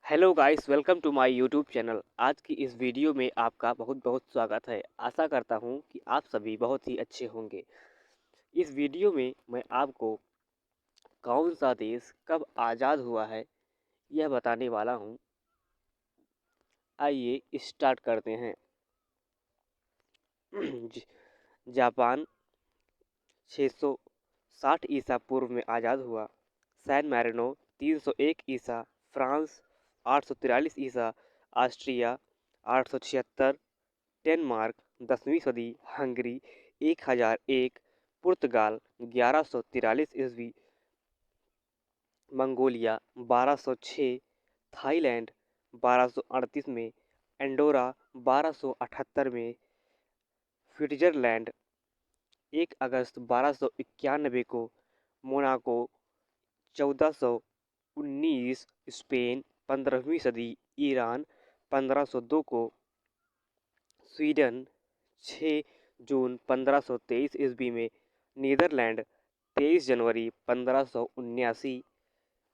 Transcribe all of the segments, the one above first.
Hello guys, welcome to my YouTube channel. आज की इस वीडियो में आपका बहुत बहुत स्वागत है। आशा करता हूं कि आप सभी बहुत ही अच्छे होंगे। इस वीडियो में मैं आपको कौन सा देश कब आज़ाद हुआ है यह बताने वाला हूं। आइए स्टार्ट करते हैं। ज- जापान 660 ईसा पूर्व में आज़ाद हुआ। सैन मैरिनो 301 ईसा, फ्रांस 843 ईसा, ऑस्ट्रिया 876, डेनमार्क 10वीं सदी, हंगरी 1001, पुर्तगाल 1143 ईस्वी, मंगोलिया 1206, थाईलैंड 1238 में, एंडोरा 1278 में, स्विट्जरलैंड 1 अगस्त 1291 को, मोनाको 1419, स्पेन 15वीं सदी, ईरान 1502 को, स्वीडन 6 जून 1523 ईस्वी में, नीदरलैंड 23 जनवरी 1579,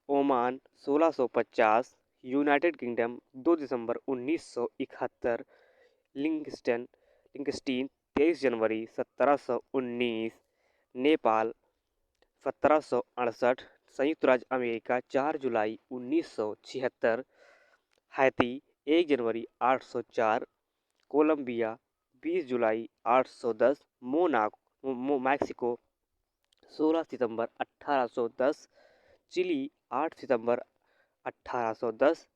ओमान 1650, यूनाइटेड किंगडम 2 दिसंबर 1971, लिंकस्टीन 23 जनवरी 1719, नेपाल 1768, संयुक्त राज्य अमेरिका 4 जुलाई 1976, हैती 1 जनवरी 804, कोलंबिया 20 जुलाई 810, मैक्सिको 16 सितंबर 1810, चिली 8 सितंबर 1810,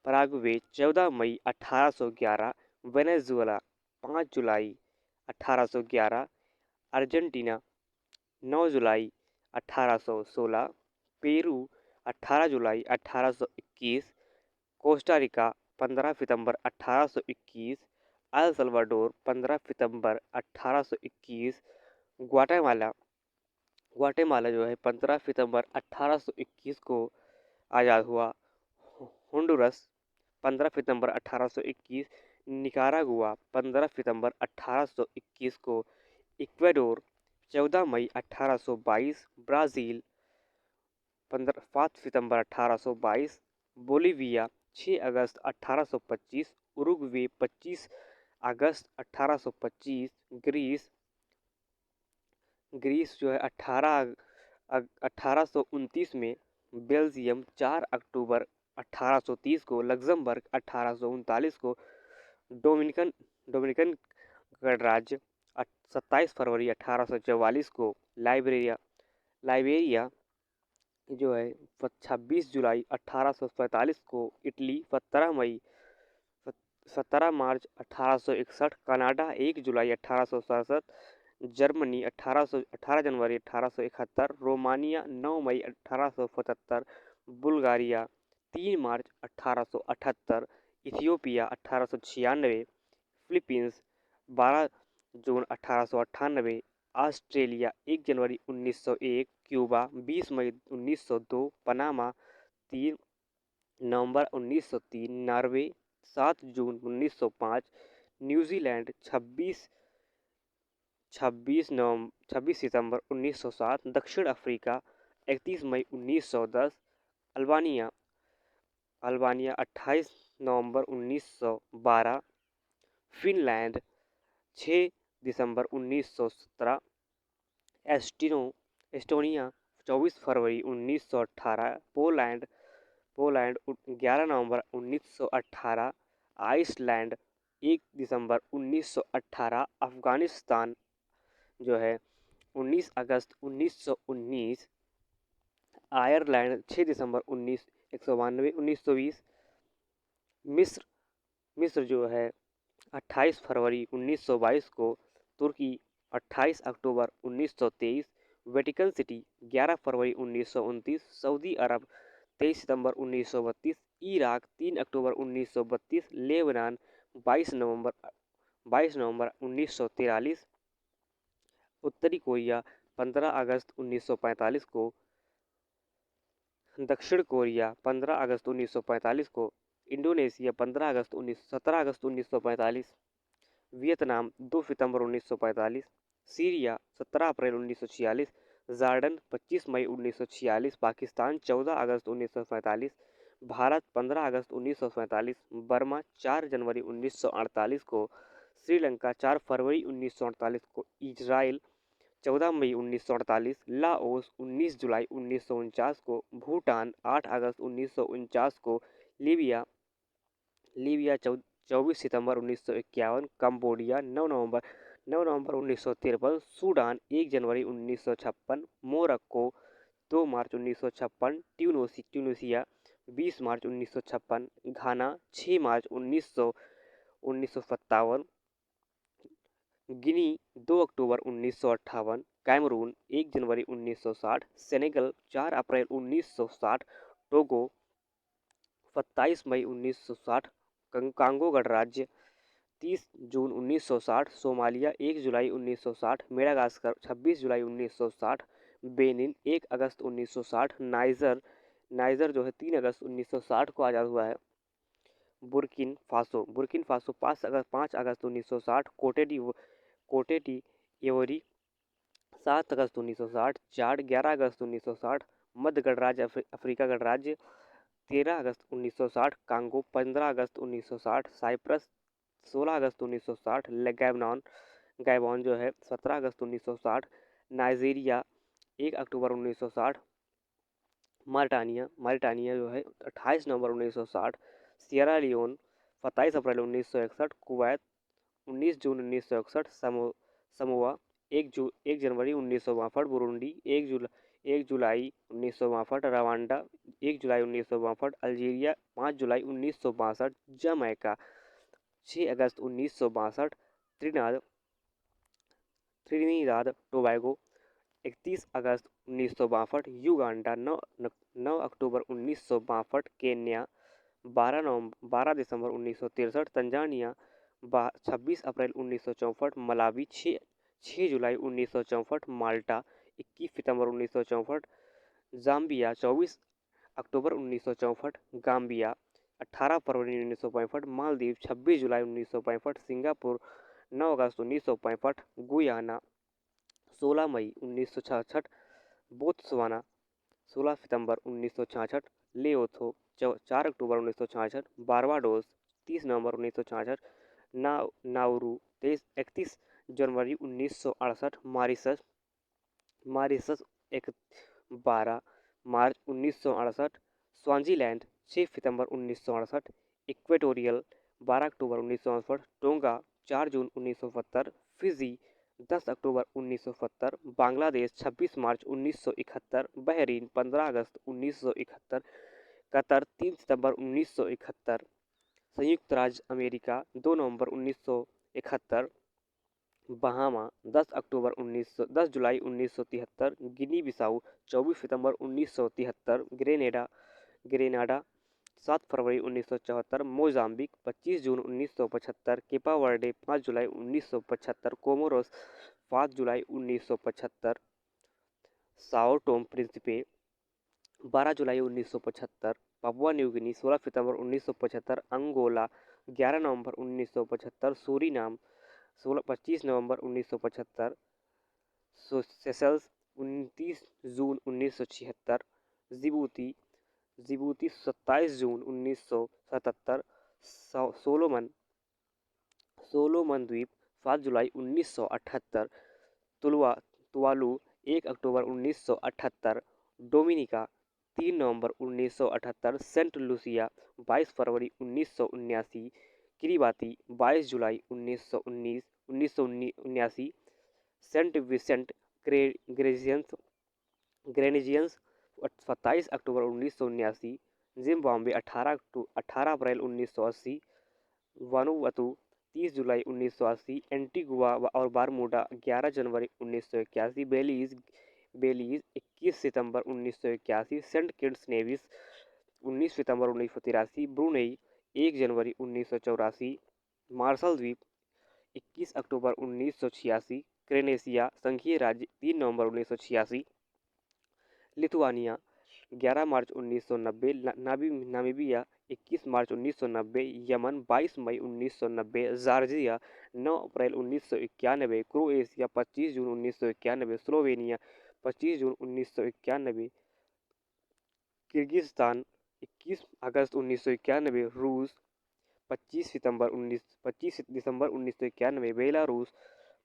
पराग्वे 14 मई 1811, वेनेजुएला 5 जुलाई 1811, अर्जेंटीना 9 जुलाई 1816, पेरू 18 जुलाई 1821, कोस्टा रिका 15 सितंबर 1821, अल सल्वाडोर 15 सितंबर 1821, ग्वाटेमाला ग्वाटेमाला जो है 15 सितंबर 1821 को आज़ाद हुआ। होंडुरस 15 सितंबर 1821, निकारागुआ 15 सितंबर 1821 को, इक्वाडोर 14 मई 1822, ब्राज़ील 5 सितंबर 1822, बोलीविया 6 अगस्त 1825, उरुग्वे 25 अगस्त 1825, ग्रीस ग्रीस जो है 1829 में, बेल्जियम 4 अक्टूबर 1830 को, लग्जमबर्ग 1839 को, डोमिनिकन डोमिनिकन गणराज्य 27 फरवरी 1844 को, लाइबेरिया लाइबेरिया जो है 26 जुलाई 1845 को, इटली 17 मार्च 1861, कनाडा 1 जुलाई 1867, जर्मनी 18 जनवरी 1871, रोमानिया 9 मई 1877, बुल्गारिया 3 मार्च 1878, इथियोपिया 1896, फिलीपींस 12 जून 1898, ऑस्ट्रेलिया 1 जनवरी 1901, क्यूबा 20 मई 1902, पनामा 3 नवंबर 1903, नॉर्वे 7 जून 1905, न्यूजीलैंड 26 सितंबर 1907, दक्षिण अफ्रीका 31 मई 1910, अल्बानिया अल्बानिया 28 नवंबर 1912, फिनलैंड 6 दिसंबर 1917, एस्टोनिया 24 फरवरी 1918, पोलैंड 11 नवंबर 1918, आइसलैंड 1 दिसंबर 1918, अफगानिस्तान जो है 19 अगस्त 1919, आयरलैंड 6 दिसंबर 1920, मिस्र मिस्र जो है 28 फरवरी 1922 को, तुर्की 28 अक्टूबर 1923, वेटिकन सिटी 11 फरवरी 1929, सऊदी अरब 23 सितंबर 1932, इराक 3 अक्टूबर 1932, लेबनान 22 नवंबर 1943, उत्तरी कोरिया 15 अगस्त 1945 को, दक्षिण कोरिया 15 अगस्त 1945 को, इंडोनेशिया 17 अगस्त 1945, वियतनाम 2 सितंबर 1945, सीरिया 17 अप्रैल 1946, जॉर्डन 25 मई 1946, पाकिस्तान 14 अगस्त 1947, भारत 15 अगस्त 1947, बर्मा 4 जनवरी 1948 को, श्रीलंका 4 फरवरी 1948 को, इजराइल 14 मई 1948, लाओस 19 जुलाई 1949 को, भूटान 8 अगस्त 1949 को, लीबिया लीबिया 24 सितंबर 1951, कंबोडिया 9 नवंबर 1953, सूडान 1 जनवरी 1956, मोरक्को 2 मार्च 1956, ट्यूनीशिया 20 मार्च 1956, घाना 6 मार्च 1957, गिनी 2 अक्टूबर 1958, कैमरून 1 जनवरी 1960, सेनेगल 4 अप्रैल 1960, टोगो 27 मई 1960, कांगो गणराज्य 30 जून 1960, सोमालिया 1 जुलाई 1960, मेडागास्कर 26 जुलाई 1960, बेनिन 1 अगस्त 1960, नाइजर जो है 3 अगस्त 1960 को आज़ाद हुआ है, बुर्किन फासो 5 अगस्त 1960, कोटे डी इवोरी 7 अगस्त 1960, चाड 11 अगस्त 1960, मध्य गणराज्य अफ्रीका गणराज्य 13 अगस्त 1960, कांगो 15 अगस्त 1960, साइप्रस 16 अगस्त 1960, गैबॉन जो है 17 अगस्त 1960, नाइजीरिया 1 अक्टूबर 1960, मारिटानिया जो है 28 नवंबर 1960, सियरा लियोन 27 अप्रैल 1961, कुवैत 19 जून 1961, समोआ 1 जनवरी 1962, बुरुंडी 1 जुलाई 1962, रवांडा 1 जुलाई 1962, अल्जीरिया 5 जुलाई 1962, जमैका 6 अगस्त 1962, त्रिनिदाद टोबैगो 31 अगस्त 1962, युगांडा 9 अक्टूबर 1962, केन्या 12 दिसंबर 1963, तंजानिया 26 अप्रैल 1964, मलावी 6 जुलाई 1964, माल्टा 21 सितंबर 1964, जाम्बिया 24 अक्टूबर 1964, गाम्बिया 18 फरवरी 1965, मालदीव 26 जुलाई 1965, सिंगापुर 9 अगस्त 1965, गुयाना 16 मई 1966, बोत्सवाना 16 सितंबर 1966, लेओथो 4 अक्टूबर 1966, बारबाडोस 30 नवंबर 1966, नाउरू 31 जनवरी 1968, मॉरिशस 12 मार्च 1968, Swaziland 6 सितंबर 1968, equatorial 12 अक्टूबर 1968, टोंगा 4 जून 1970, Fiji 10 अक्टूबर 1970, बांग्लादेश 26 मार्च 1971, Bahrain 15 अगस्त 1971, Qatar 3 सितंबर 1971, संयुक्त राज्य America 2 नवंबर 1971, Bahama 10 जुलाई 1973, गिनी बिसाऊ 24 सितंबर 1973, Grenada 7 फरवरी 1974, Mozambique 25 जून 1975, Kepa Verde 5 जुलाई 1975, Comoros 5 जुलाई 1975, Sao Tomé Principe 12 जुलाई 1975, Papua New Guinea 16 सितंबर 1975, Angola 11 नवंबर 1975, Suriname 25 नवंबर 1975, Seychelles 29 जून 1976, Djibouti 27 जून 1977, Solomon द्वीप 7 जुलाई 1978, Tuvalu 1 अक्टूबर 1978, Dominica 3 नवंबर 1978, Saint Lucia 22 फरवरी 1979, Kiribati 22 जुलाई 1979, Saint Vincent ग्रेनेजियंस 27 अक्टूबर 1979, Zimbabwe 18 अप्रैल 1980, Vanuatu 30 जुलाई 1980, Antigua और Bermuda 11 जनवरी 1981, बेलीज 21 सितंबर 1981, Saint Kitts नेविस 19 सितंबर 1983, Brunei 1 जनवरी 1984, martial द्वीप 21 अक्टूबर 1986, Croatia संघीय राज्य 3 नवंबर 1986, Lithuania 11 मार्च 1990, Namibia 21 मार्च 1990, Yemen 22 मई 1990, Georgia 9 अप्रैल 1991, Croatia 25 जून 1991, Slovenia 25 जून 1991, Kyrgyzstan 21 अगस्त 1991 रूस, 25 दिसंबर 1991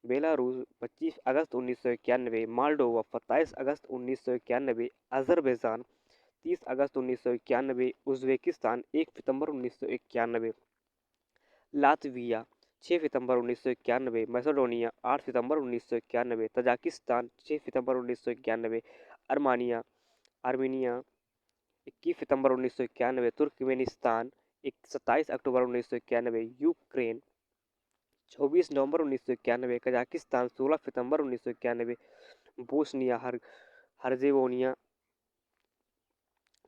Belarus, 25 अगस्त 1991 Moldova, 27 अगस्त 1991 Azerbaijan, 30 अगस्त 1991 Uzbekistan, 1 सितंबर 1991 Latvia, 6 सितंबर 1991 मैसेडोनिया, 8 सितंबर 1991 Tajikistan, 6 सितंबर 1991 Armenia, 21 सितंबर 1991 Turkmenistan, 27 अक्टूबर 1991 Ukraine, 24 नवंबर 1991 Kazakhstan, 16 सितंबर 1991 Bosnia Herzegovina,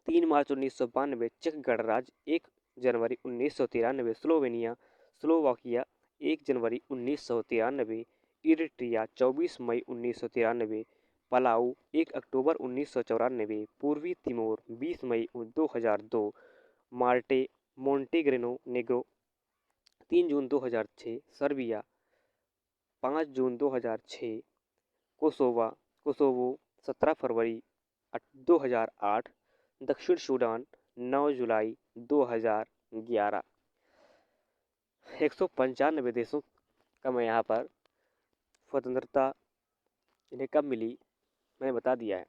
3 मार्च 1992 check गणराज्य, 1 जनवरी 1993 Slovakia, 1 जनवरी 1993 Eritrea, 24 मई 1993 Palau, 1 अक्टूबर 1994 पूर्वी Timor, 20 मई 2002 मोंटेग्रेनो 3 जून 2006 Serbia, 5 जून 2006 Kosovo, 17 फरवरी 2008 दक्षिण Sudan, 9 जुलाई 2011। 195 देशों का मैं यहाँ पर स्वतंत्रता इन्हें कब मिली मैंने बता दिया है।